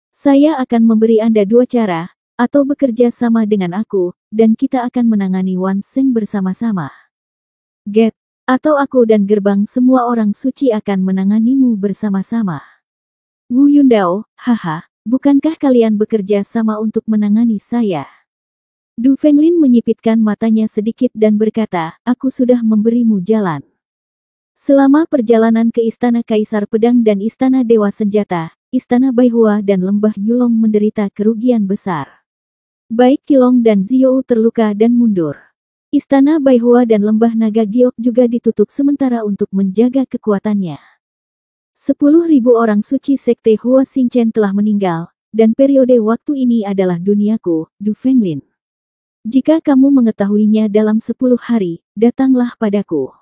S2: Saya akan memberi Anda dua cara, atau bekerja sama dengan aku, dan kita akan menangani Wan Sheng bersama-sama. Atau aku dan gerbang semua orang suci akan menanganimu bersama-sama. Wu Yundao, haha, bukankah kalian bekerja sama untuk menangani saya? Du Fenglin menyipitkan matanya sedikit dan berkata, aku sudah memberimu jalan. Selama perjalanan ke Istana Kaisar Pedang dan Istana Dewa Senjata, Istana Baihua dan Lembah Yulong menderita kerugian besar. Baik Qilong dan Ziyou terluka dan mundur. Istana Baihua dan Lembah Naga Giok juga ditutup sementara untuk menjaga kekuatannya. 10.000 orang suci sekte Hua Xingchen telah meninggal, dan periode waktu ini adalah duniaku, Du Fenglin. Jika kamu mengetahuinya dalam 10 hari, datanglah padaku.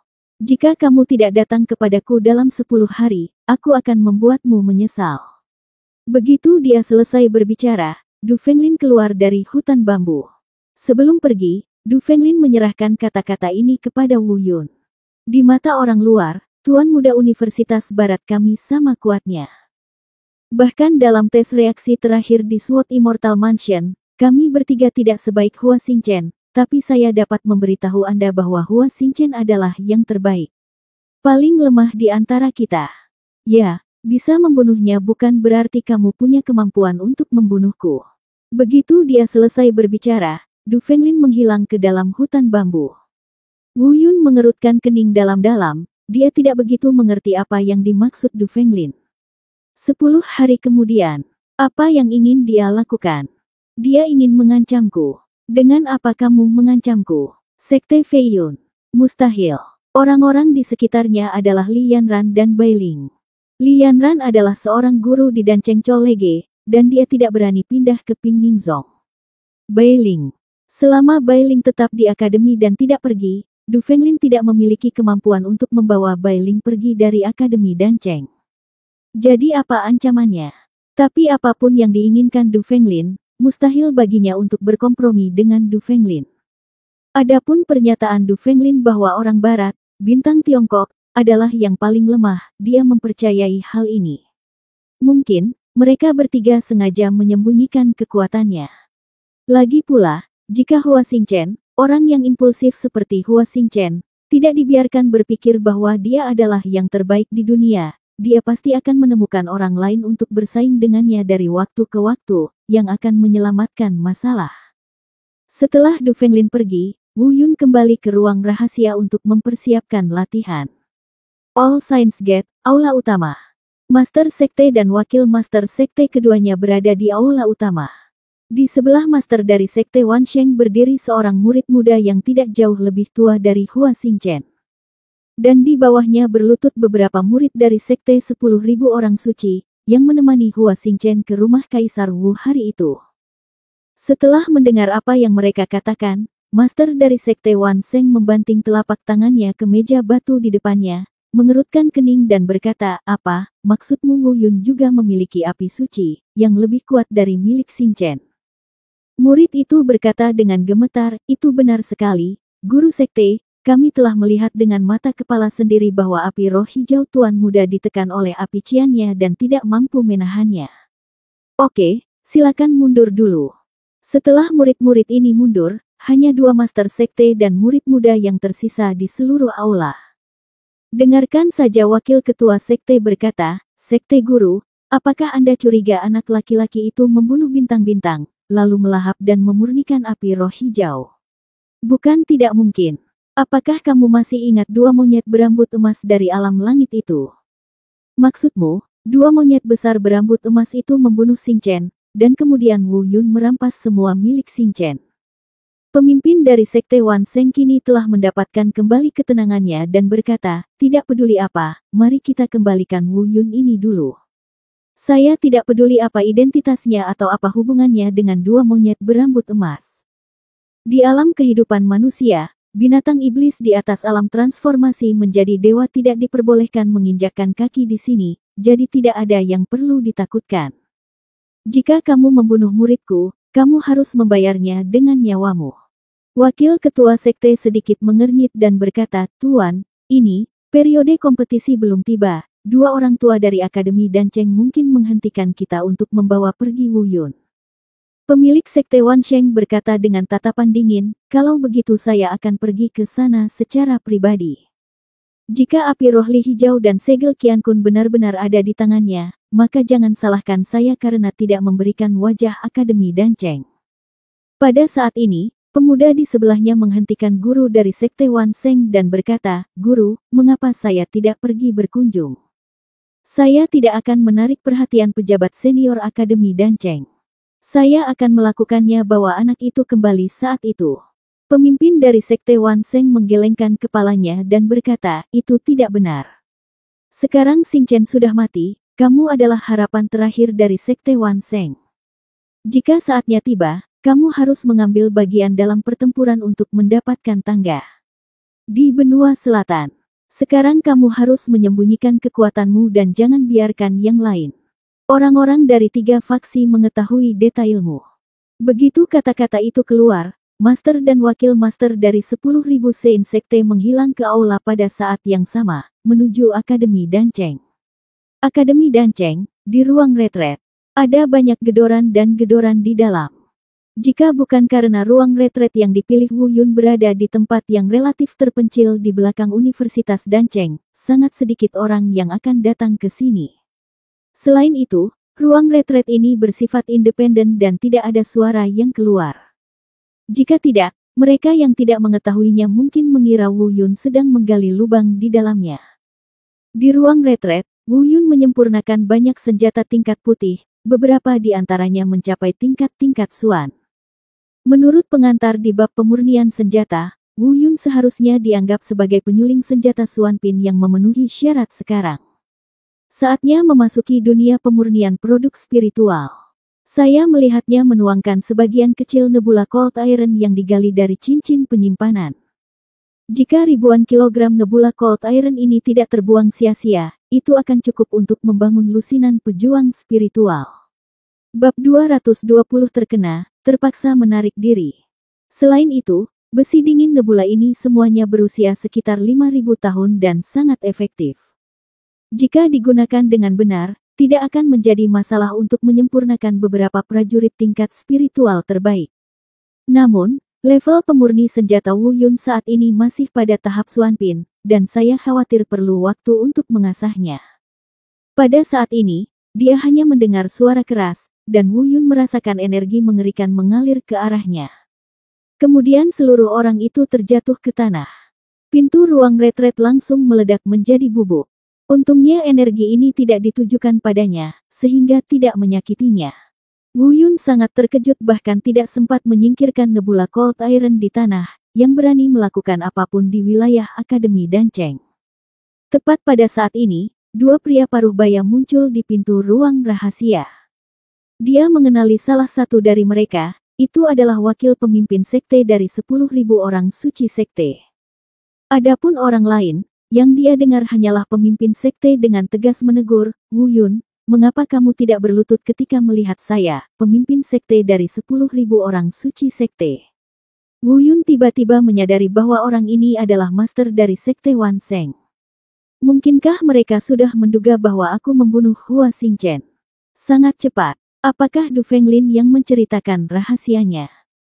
S2: Jika kamu tidak datang kepadaku dalam 10 hari, aku akan membuatmu menyesal. Begitu dia selesai berbicara, Du Fenglin keluar dari hutan bambu. Sebelum pergi, Du Fenglin menyerahkan kata-kata ini kepada Wu Yun. Di mata orang luar, Tuan Muda Universitas Barat kami sama kuatnya. Bahkan dalam tes reaksi terakhir di Sword Immortal Mansion, kami bertiga tidak sebaik Hua Xingchen, tapi saya dapat memberitahu Anda bahwa Hua Xingchen adalah yang terbaik. Paling lemah di antara kita. Ya, bisa membunuhnya bukan berarti kamu punya kemampuan untuk membunuhku. Begitu dia selesai berbicara, Du Fenglin menghilang ke dalam hutan bambu. Wu Yun mengerutkan kening dalam-dalam, dia tidak begitu mengerti apa yang dimaksud Du Fenglin. 10 hari kemudian, apa yang ingin dia lakukan? Dia ingin mengancamku. Dengan apa kamu mengancamku? Sekte Fei Yun. Mustahil. Orang-orang di sekitarnya adalah Li Yanran dan Bai Ling. Li Yanran adalah seorang guru di Dancheng Cholege, dan dia tidak berani pindah ke Pingning Zong. Bai Ling. Selama Bai Ling tetap di akademi dan tidak pergi, Du Fenglin tidak memiliki kemampuan untuk membawa Bai Ling pergi dari akademi Dancheng. Jadi apa ancamannya? Tapi apapun yang diinginkan Du Fenglin, mustahil baginya untuk berkompromi dengan Du Fenglin. Adapun pernyataan Du Fenglin bahwa orang Barat, bintang Tiongkok, adalah yang paling lemah, dia mempercayai hal ini. Mungkin, mereka bertiga sengaja menyembunyikan kekuatannya. Lagi pula, jika Hua Xingchen, orang yang impulsif seperti Hua Xingchen, tidak dibiarkan berpikir bahwa dia adalah yang terbaik di dunia, dia pasti akan menemukan orang lain untuk bersaing dengannya dari waktu ke waktu, yang akan menyelamatkan masalah. Setelah Du Fenglin pergi, Wu Yun kembali ke ruang rahasia untuk mempersiapkan latihan. All Science Gate, Aula Utama. Master Sekte dan Wakil Master Sekte keduanya berada di Aula Utama. Di sebelah master dari Sekte Wan Sheng berdiri seorang murid muda yang tidak jauh lebih tua dari Hua Xingchen. Dan di bawahnya berlutut beberapa murid dari Sekte 10.000 orang suci, yang menemani Hua Xingchen ke rumah Kaisar Wu hari itu. Setelah mendengar apa yang mereka katakan, master dari Sekte Wan Sheng membanting telapak tangannya ke meja batu di depannya, mengerutkan kening dan berkata, "Apa, maksudmu Wu Yun juga memiliki api suci, yang lebih kuat dari milik Xing Chen?" Murid itu berkata dengan gemetar, "Itu benar sekali, Guru Sekte, kami telah melihat dengan mata kepala sendiri bahwa api roh hijau Tuan Muda ditekan oleh api ciannya dan tidak mampu menahannya. Oke, silakan mundur dulu." Setelah murid-murid ini mundur, hanya 2 Master Sekte dan murid muda yang tersisa di seluruh aula. Dengarkan saja Wakil Ketua Sekte berkata, "Sekte Guru, apakah Anda curiga anak laki-laki itu membunuh bintang-bintang, lalu melahap dan memurnikan api roh hijau? Bukan tidak mungkin. Apakah kamu masih ingat 2 monyet berambut emas dari alam langit itu? Maksudmu, 2 monyet besar berambut emas itu membunuh Xing Chen, dan kemudian Wu Yun merampas semua milik Xing Chen." Pemimpin dari Sekte Wan Sheng kini telah mendapatkan kembali ketenangannya dan berkata, "Tidak peduli apa, mari kita kembalikan Wu Yun ini dulu. Saya tidak peduli apa identitasnya atau apa hubungannya dengan 2 monyet berambut emas. Di alam kehidupan manusia, binatang iblis di atas alam transformasi menjadi dewa tidak diperbolehkan menginjakkan kaki di sini, jadi tidak ada yang perlu ditakutkan. Jika kamu membunuh muridku, kamu harus membayarnya dengan nyawamu." Wakil Ketua Sekte sedikit mengernyit dan berkata, "Tuan, ini, periode kompetisi belum tiba. 2 orang tua dari Akademi Danceng mungkin menghentikan kita untuk membawa pergi Wu Yun." Pemilik Sekte Wan Sheng berkata dengan tatapan dingin, "Kalau begitu saya akan pergi ke sana secara pribadi. Jika api roh Li Hijau dan segel Qian Kun benar-benar ada di tangannya, maka jangan salahkan saya karena tidak memberikan wajah Akademi Danceng." Pada saat ini, pemuda di sebelahnya menghentikan guru dari Sekte Wan Sheng dan berkata, "Guru, mengapa saya tidak pergi berkunjung? Saya tidak akan menarik perhatian pejabat senior Akademi Danceng. Saya akan melakukannya bawa anak itu kembali saat itu." Pemimpin dari Sekte Wan Sheng menggelengkan kepalanya dan berkata, "Itu tidak benar. Sekarang Xing Chen sudah mati, kamu adalah harapan terakhir dari Sekte Wan Sheng. Jika saatnya tiba, kamu harus mengambil bagian dalam pertempuran untuk mendapatkan tangga di benua selatan. Sekarang kamu harus menyembunyikan kekuatanmu dan jangan biarkan yang lain. Orang-orang dari 3 faksi mengetahui detailmu." Begitu kata-kata itu keluar, Master dan Wakil Master dari 10.000 Sein Sekte menghilang ke aula pada saat yang sama, menuju Akademi Danceng. Akademi Danceng, di ruang retret. Ada banyak gedoran dan gedoran di dalam. Jika bukan karena ruang retret yang dipilih Wu Yun berada di tempat yang relatif terpencil di belakang Universitas Danceng, sangat sedikit orang yang akan datang ke sini. Selain itu, ruang retret ini bersifat independen dan tidak ada suara yang keluar. Jika tidak, mereka yang tidak mengetahuinya mungkin mengira Wu Yun sedang menggali lubang di dalamnya. Di ruang retret, Wu Yun menyempurnakan banyak senjata tingkat putih, beberapa di antaranya mencapai tingkat-tingkat Xuan. Menurut pengantar di bab pemurnian senjata, Wu Yun seharusnya dianggap sebagai penyuling senjata Xuan Pin yang memenuhi syarat sekarang. Saatnya memasuki dunia pemurnian produk spiritual. Saya melihatnya menuangkan sebagian kecil nebula Cold Iron yang digali dari cincin penyimpanan. Jika ribuan kilogram nebula Cold Iron ini tidak terbuang sia-sia, itu akan cukup untuk membangun lusinan pejuang spiritual. Bab 220 terpaksa menarik diri. Selain itu, besi dingin nebula ini semuanya berusia sekitar 5.000 tahun dan sangat efektif. Jika digunakan dengan benar, tidak akan menjadi masalah untuk menyempurnakan beberapa prajurit tingkat spiritual terbaik. Namun, level pemurni senjata Wu Yun saat ini masih pada tahap Xuan Pin, dan saya khawatir perlu waktu untuk mengasahnya. Pada saat ini, dia hanya mendengar suara keras, dan Wu Yun merasakan energi mengerikan mengalir ke arahnya. Kemudian seluruh orang itu terjatuh ke tanah. Pintu ruang retret langsung meledak menjadi bubuk. Untungnya energi ini tidak ditujukan padanya, sehingga tidak menyakitinya. Wu Yun sangat terkejut bahkan tidak sempat menyingkirkan nebula Cold Iron di tanah, yang berani melakukan apapun di wilayah Akademi Danceng. Tepat pada saat ini, 2 pria paruh baya muncul di pintu ruang rahasia. Dia mengenali salah satu dari mereka, itu adalah wakil pemimpin sekte dari 10.000 orang suci sekte. Adapun orang lain, Yang dia dengar hanyalah pemimpin sekte dengan tegas menegur, "Wu Yun, mengapa kamu tidak berlutut ketika melihat saya, pemimpin sekte dari 10.000 orang suci sekte?" Wu Yun tiba-tiba menyadari bahwa orang ini adalah master dari sekte Wan Sheng. Mungkinkah mereka sudah menduga bahwa aku membunuh Hua Xingchen? Sangat cepat. Apakah Du Fenglin yang menceritakan rahasianya?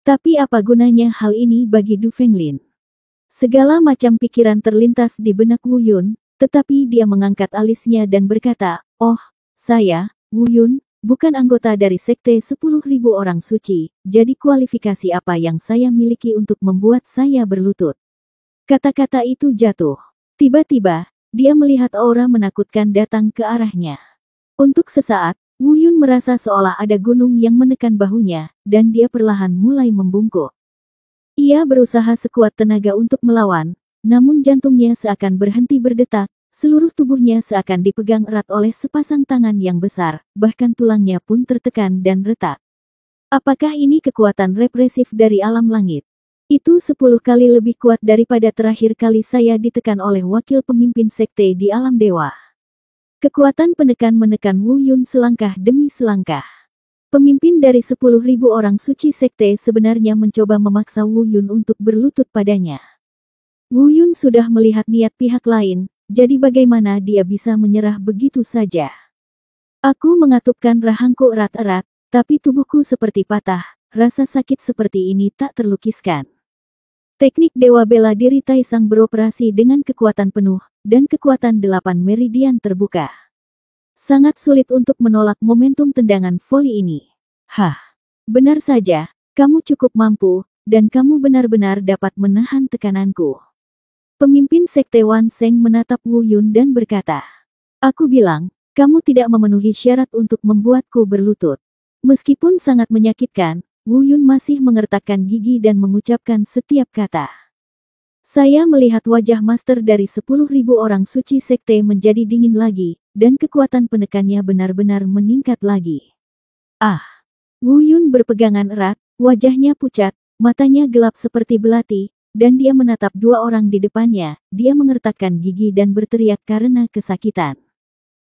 S2: Tapi apa gunanya hal ini bagi Du Fenglin? Segala macam pikiran terlintas di benak Wu Yun, tetapi dia mengangkat alisnya dan berkata, "Oh, saya, Wu Yun, bukan anggota dari sekte 10.000 orang suci, jadi kualifikasi apa yang saya miliki untuk membuat saya berlutut?" Kata-kata itu jatuh. Tiba-tiba, dia melihat aura menakutkan datang ke arahnya. Untuk sesaat, Wu Yun merasa seolah ada gunung yang menekan bahunya, dan dia perlahan mulai membungkuk. Ia berusaha sekuat tenaga untuk melawan, namun jantungnya seakan berhenti berdetak, seluruh tubuhnya seakan dipegang erat oleh sepasang tangan yang besar, bahkan tulangnya pun tertekan dan retak. Apakah ini kekuatan represif dari alam langit? Itu 10 kali lebih kuat daripada terakhir kali saya ditekan oleh wakil pemimpin sekte di alam dewa. Kekuatan penekan menekan Wu Yun selangkah demi selangkah. Pemimpin dari 10.000 orang suci sekte sebenarnya mencoba memaksa Wu Yun untuk berlutut padanya. Wu Yun sudah melihat niat pihak lain, jadi bagaimana dia bisa menyerah begitu saja? Aku mengatupkan rahangku erat-erat, tapi tubuhku seperti patah, rasa sakit seperti ini tak terlukiskan. Teknik Dewa Bela Diri Taisang beroperasi dengan kekuatan penuh, dan kekuatan 8 meridian terbuka. Sangat sulit untuk menolak momentum tendangan voli ini. Hah, benar saja, kamu cukup mampu, dan kamu benar-benar dapat menahan tekananku. Pemimpin sekte Wan Sheng menatap Wu Yun dan berkata, "Aku bilang, kamu tidak memenuhi syarat untuk membuatku berlutut." Meskipun sangat menyakitkan, Wu Yun masih mengertakkan gigi dan mengucapkan setiap kata. Saya melihat wajah master dari 10.000 orang suci sekte menjadi dingin lagi, dan kekuatan penekannya benar-benar meningkat lagi. Ah! Wu Yun berpegangan erat, wajahnya pucat, matanya gelap seperti belati, dan dia menatap dua orang di depannya. Dia mengertakkan gigi dan berteriak karena kesakitan.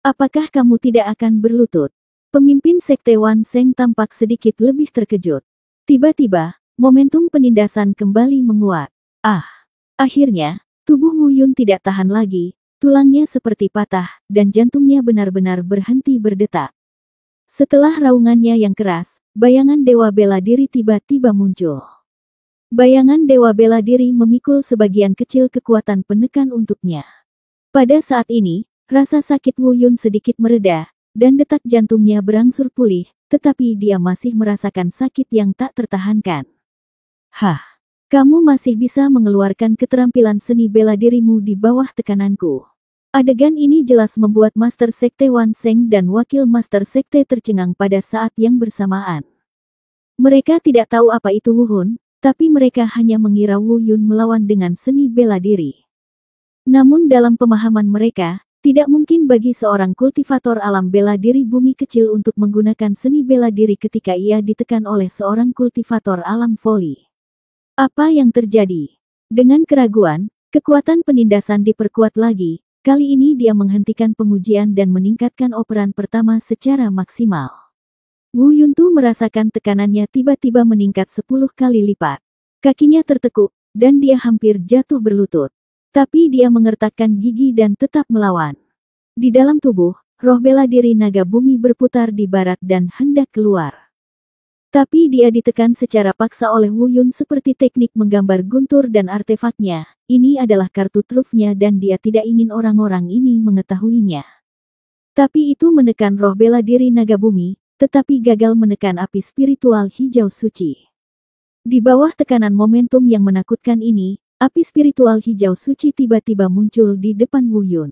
S2: "Apakah kamu tidak akan berlutut?" Pemimpin sekte Wan Sheng tampak sedikit lebih terkejut. Tiba-tiba, momentum penindasan kembali menguat. Ah! Akhirnya, tubuh Wu Yun tidak tahan lagi, tulangnya seperti patah, dan jantungnya benar-benar berhenti berdetak. Setelah raungannya yang keras, bayangan Dewa Bela Diri tiba-tiba muncul. Bayangan Dewa Bela Diri memikul sebagian kecil kekuatan penekan untuknya. Pada saat ini, rasa sakit Wu Yun sedikit mereda, dan detak jantungnya berangsur pulih, tetapi dia masih merasakan sakit yang tak tertahankan. Hah! Kamu masih bisa mengeluarkan keterampilan seni bela dirimu di bawah tekananku. Adegan ini jelas membuat Master Sekte Wan Sheng dan Wakil Master Sekte tercengang pada saat yang bersamaan. Mereka tidak tahu apa itu Wu Hun, tapi mereka hanya mengira Wu Yun melawan dengan seni bela diri. Namun dalam pemahaman mereka, tidak mungkin bagi seorang kultivator alam bela diri bumi kecil untuk menggunakan seni bela diri ketika ia ditekan oleh seorang kultivator alam voli. Apa yang terjadi? Dengan keraguan, kekuatan penindasan diperkuat lagi. Kali ini dia menghentikan pengujian dan meningkatkan operan pertama secara maksimal. Wu Yuntu merasakan tekanannya tiba-tiba meningkat 10 kali lipat. Kakinya tertekuk, dan dia hampir jatuh berlutut. Tapi dia mengertakkan gigi dan tetap melawan. Di dalam tubuh, roh bela diri naga bumi berputar di barat dan hendak keluar. Tapi dia ditekan secara paksa oleh Wu Yun seperti teknik menggambar guntur dan artefaknya. Ini adalah kartu trufnya dan dia tidak ingin orang-orang ini mengetahuinya. Tapi itu menekan roh bela diri naga bumi, tetapi gagal menekan api spiritual hijau suci. Di bawah tekanan momentum yang menakutkan ini, api spiritual hijau suci tiba-tiba muncul di depan Wu Yun.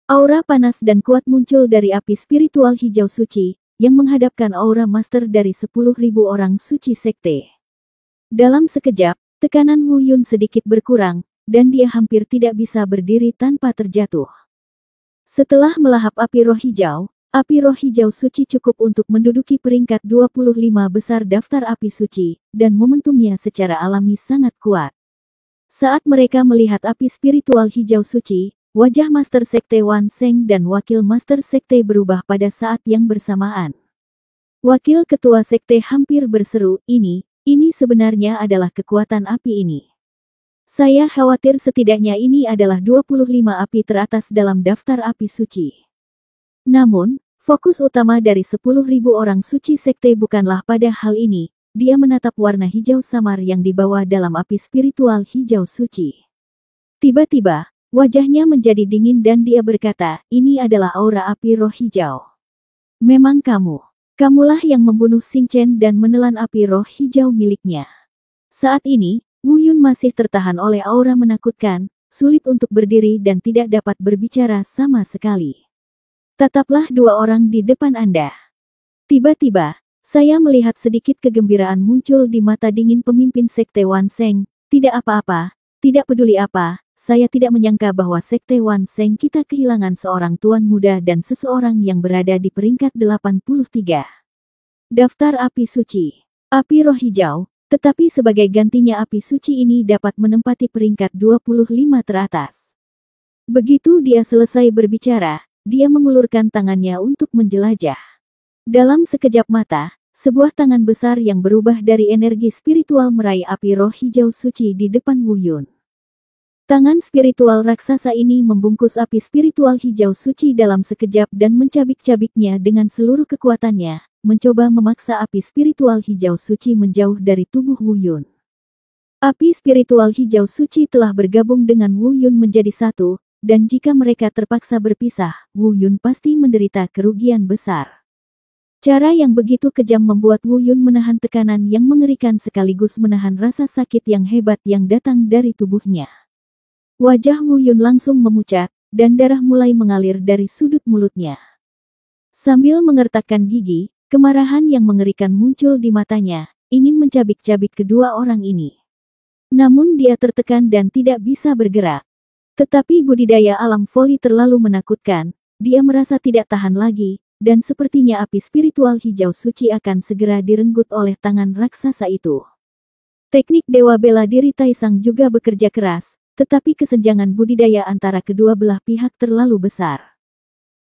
S2: Aura panas dan kuat muncul dari api spiritual hijau suci, yang menghadapkan aura master dari 10.000 orang suci sekte. Dalam sekejap, tekanan Wu Yun sedikit berkurang, dan dia hampir tidak bisa berdiri tanpa terjatuh. Setelah melahap api roh hijau suci cukup untuk menduduki peringkat 25 besar daftar api suci, dan momentumnya secara alami sangat kuat. Saat mereka melihat api spiritual hijau suci, wajah Master Sekte Wan Seng dan Wakil Master Sekte berubah pada saat yang bersamaan. Wakil Ketua Sekte hampir berseru, ini sebenarnya adalah kekuatan api ini. Saya khawatir setidaknya ini adalah 25 api teratas dalam daftar api suci. Namun, fokus utama dari 10.000 orang suci sekte bukanlah pada hal ini. Dia menatap warna hijau samar yang dibawa dalam api spiritual hijau suci. Tiba-tiba, wajahnya menjadi dingin dan dia berkata, ini adalah aura api roh hijau. Memang kamulah yang membunuh Xing Chen dan menelan api roh hijau miliknya. Saat ini, Wu Yun masih tertahan oleh aura menakutkan, sulit untuk berdiri dan tidak dapat berbicara sama sekali. Tataplah dua orang di depan Anda. Tiba-tiba, saya melihat sedikit kegembiraan muncul di mata dingin pemimpin Sekte Wan Seng. Tidak apa-apa, tidak peduli apa, saya tidak menyangka bahwa Sekte Wan Seng kita kehilangan seorang tuan muda dan seseorang yang berada di peringkat 83. Daftar api suci. Api roh hijau, tetapi sebagai gantinya api suci ini dapat menempati peringkat 25 teratas. Begitu dia selesai berbicara, dia mengulurkan tangannya untuk menjelajah. Dalam sekejap mata, sebuah tangan besar yang berubah dari energi spiritual meraih api roh hijau suci di depan Wu Yun. Tangan spiritual raksasa ini membungkus api spiritual hijau suci dalam sekejap dan mencabik-cabiknya dengan seluruh kekuatannya, mencoba memaksa api spiritual hijau suci menjauh dari tubuh Wu Yun. Api spiritual hijau suci telah bergabung dengan Wu Yun menjadi satu, dan jika mereka terpaksa berpisah, Wu Yun pasti menderita kerugian besar. Cara yang begitu kejam membuat Wu Yun menahan tekanan yang mengerikan sekaligus menahan rasa sakit yang hebat yang datang dari tubuhnya. Wajah Wu Yun langsung memucat, dan darah mulai mengalir dari sudut mulutnya. Sambil mengertakkan gigi, kemarahan yang mengerikan muncul di matanya, ingin mencabik-cabik kedua orang ini. Namun dia tertekan dan tidak bisa bergerak. Tetapi budidaya alam voli terlalu menakutkan, dia merasa tidak tahan lagi, dan sepertinya api spiritual hijau suci akan segera direnggut oleh tangan raksasa itu. Teknik Dewa Bela Diri Taisang juga bekerja keras, tetapi kesenjangan budidaya antara kedua belah pihak terlalu besar.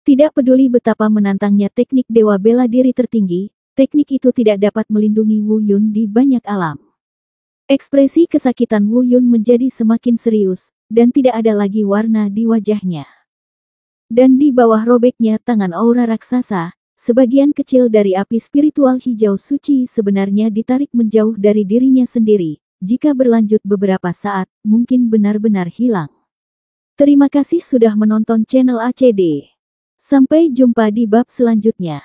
S2: Tidak peduli betapa menantangnya teknik Dewa Bela Diri tertinggi, teknik itu tidak dapat melindungi Wu Yun di banyak alam. Ekspresi kesakitan Wu Yun menjadi semakin serius, dan tidak ada lagi warna di wajahnya. Dan di bawah robeknya tangan aura raksasa, sebagian kecil dari api spiritual hijau suci sebenarnya ditarik menjauh dari dirinya sendiri. Jika berlanjut beberapa saat, mungkin benar-benar hilang. Terima kasih sudah menonton channel ACD. Sampai jumpa di bab selanjutnya.